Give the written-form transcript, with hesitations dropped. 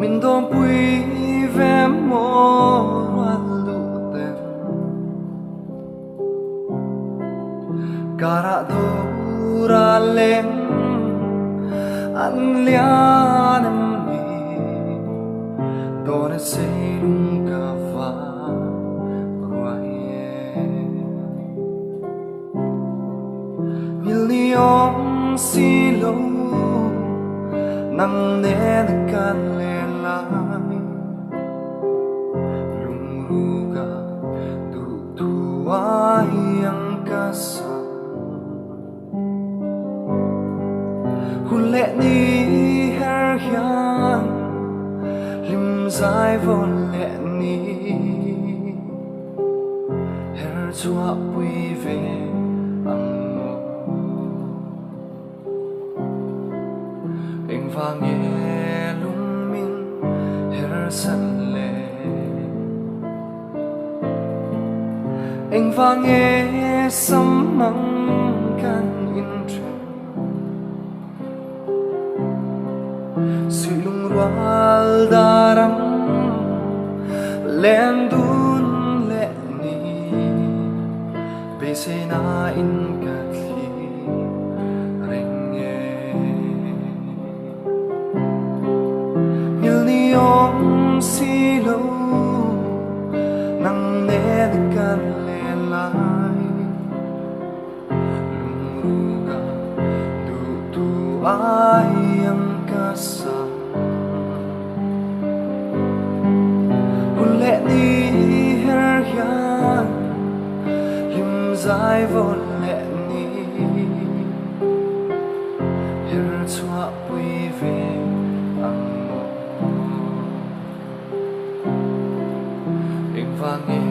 mình đom bùi ve mô loan lụ tên cara đô ra lên anh lian em đi đô nè xây lung cà phá million silo nang ne kan le lai lung ruga tu tu yang kasa hun le ni her hian lim zai von le ni her chua pui ve anh vang nghe lung min her san le anh vang nghe sấm măng can in trần suy lung rual darang len dun le ni bese na in katli million silo nang ne kan le lai lung ruga tu tu ang kasa hun le ni her hian lim zai von le ni her chua pui ve ang vang